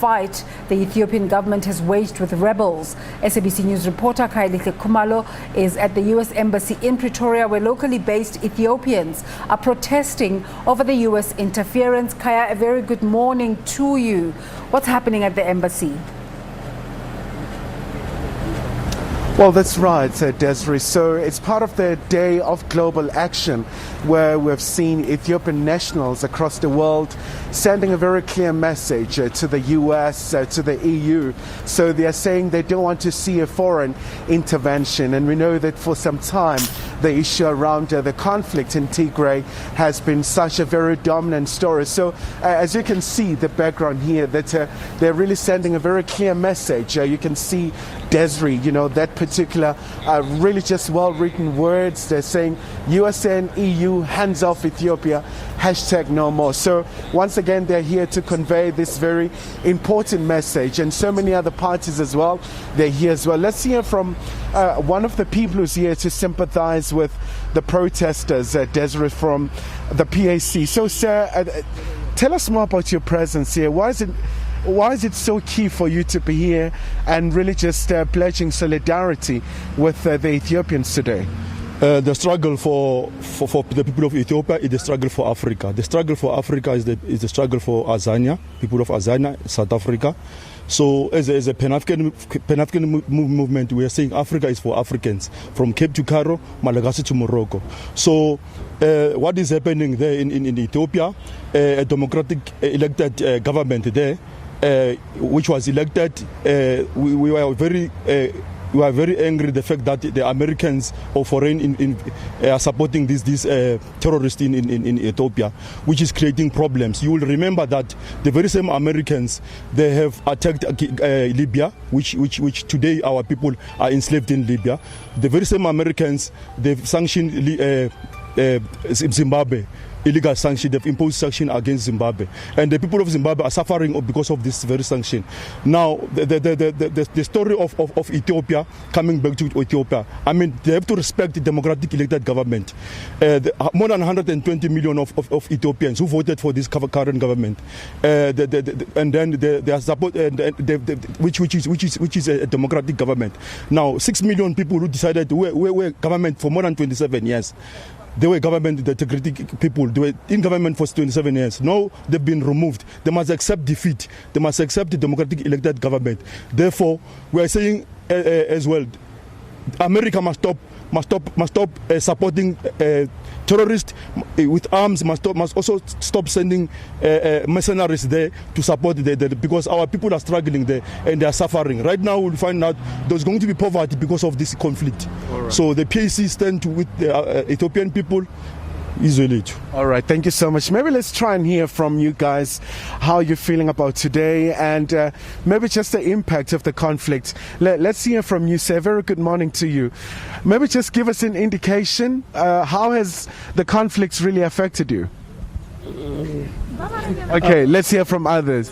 fight the Ethiopian government has waged with rebels. SABC News reporter Kailihle Khumalo is at the U.S. Embassy in Pretoria, where locally based Ethiopians are protesting over the U.S. interference. Kaya, a very good morning to you. What's happening at the embassy? Well, that's right, Desiree. So it's part of the Day of Global Action, where we've seen Ethiopian nationals across the world sending a very clear message to the US, to the EU. So they are saying they don't want to see a foreign intervention. And we know that for some time, the issue around the conflict in Tigray has been such a very dominant story. So as you can see the background here, that they're really sending a very clear message. You can see, Desiree, that particular really just well-written words. They're saying US and EU, hands off Ethiopia, #NoMore. So once again, they're here to convey this very important message, and so many other parties as well, they're here as well. Let's hear from one of the people who's here to sympathize with the protesters, Desiree, from the PAC. So, sir, tell us more about your presence here. Why is it so key for you to be here and really just pledging solidarity with the Ethiopians today? The struggle for the people of Ethiopia is the struggle for Africa. The struggle for Africa is the struggle for Azania, people of Azania, South Africa. So as a Pan-African movement, we are saying Africa is for Africans, from Cape to Cairo, Malagasy to Morocco. So what is happening there in Ethiopia, a democratic elected government there, which was elected, we were very angry the fact that the Americans or foreign are supporting these terrorists in Ethiopia, which is creating problems. You will remember that the very same Americans, they have attacked Libya, which today our people are enslaved in Libya. The very same Americans, they've sanctioned Zimbabwe. Illegal sanction, they've imposed sanction against Zimbabwe, and the people of Zimbabwe are suffering because of this very sanction. Now, the story of Ethiopia, coming back to Ethiopia, I mean, they have to respect the democratic elected government. More than 120 million of Ethiopians who voted for this current government, and then they are support, which is a democratic government. Now, 6 million people who decided to wear government for more than 27 years. They were government, the democratic people, they were in government for 27 years. Now they've been removed. They must accept defeat. They must accept the democratic elected government. Therefore, we are saying as well, America must stop supporting terrorists with arms, must also stop sending mercenaries there to support because our people are struggling there and they are suffering. Right now we'll find out there's going to be poverty because of this conflict. Right. So the PAC stand with the Ethiopian people. All right, thank you so much. Maybe let's try and hear from you guys how you're feeling about today, and maybe just the impact of the conflict. Let's hear from you, sir. Very good morning to you. Maybe just give us an indication, how has the conflict really affected you? Okay, let's hear from others.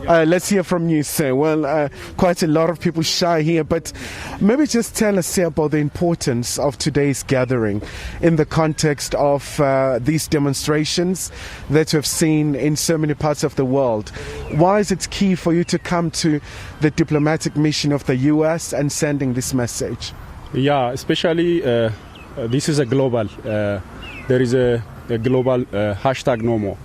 Let's hear from you, sir. Well, quite a lot of people shy here, but maybe just tell us, sir, about the importance of today's gathering in the context of these demonstrations that we've seen in so many parts of the world. Why is it key for you to come to the diplomatic mission of the US and sending this message? Yeah, especially this is a global, there is a global #NoMore.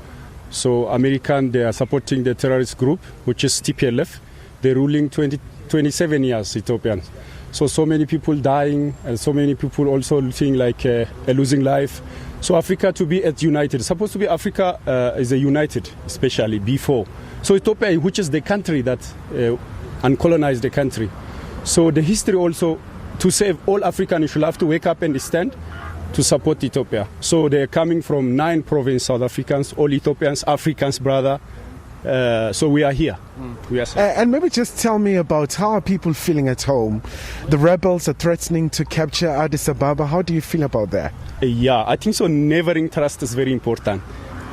So American, they are supporting the terrorist group, which is TPLF. They're ruling 27 years, Ethiopians. So many people dying, and so many people also looking like losing life. So Africa to be united. Supposed to be Africa is a united, especially before. So Ethiopia, which is the country that uncolonized the country. So the history also, to save all Africans, you should have to wake up and stand to support Ethiopia. So they're coming from 9 provinces, South Africans, all Ethiopians, Africans, brother. So we are here. We are and maybe just tell me about how are people feeling at home? The rebels are threatening to capture Addis Ababa. How do you feel about that? Yeah, I think so. Nevering trust is very important.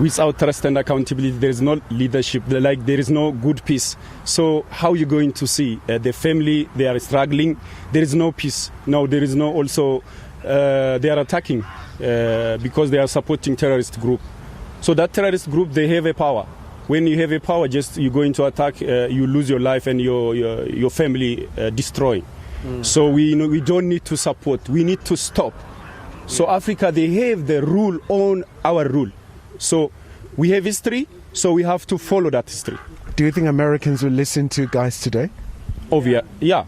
Without trust and accountability, there is no leadership. Like there is no good peace. So how are you going to see the family? They are struggling. There is no peace. No, there is no also. They are attacking because they are supporting terrorist group. So that terrorist group, they have a power. when you have a power, just you go into attack, you lose your life and your family destroy. So we don't need to support. We need to stop. So Africa, they have the rule on our rule. So we have history, so we have to follow that history. Do you think Americans will listen to guys today? Obvious, yeah.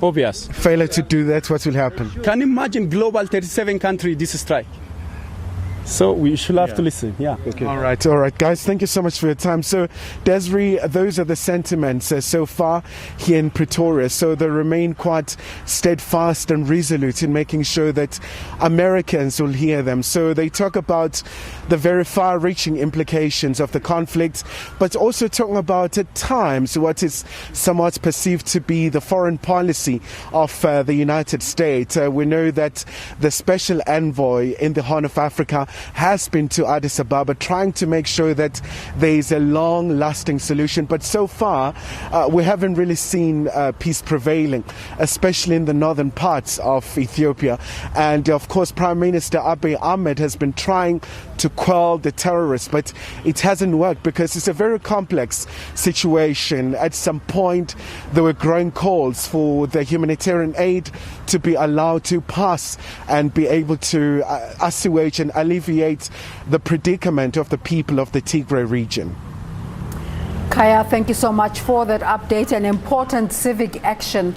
Obvious. Failure to do that, what will happen? Can you imagine global 37 country this strike? So we should have to listen, yeah. Okay. All right, guys, thank you so much for your time. So, Desiree, those are the sentiments so far here in Pretoria. So they remain quite steadfast and resolute in making sure that Americans will hear them. So they talk about the very far-reaching implications of the conflict, but also talking about at times what is somewhat perceived to be the foreign policy of the United States. We know that the special envoy in the Horn of Africa has been to Addis Ababa trying to make sure that there is a long-lasting solution. But so far, we haven't really seen peace prevailing, especially in the northern parts of Ethiopia. And of course, Prime Minister Abiy Ahmed has been trying to quell the terrorists, but it hasn't worked because it's a very complex situation. At some point, there were growing calls for the humanitarian aid to be allowed to pass and be able to assuage and alleviate the predicament of the people of the Tigray region. Kaya, thank you so much for that update. An important civic action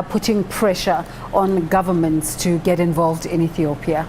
putting pressure on governments to get involved in Ethiopia.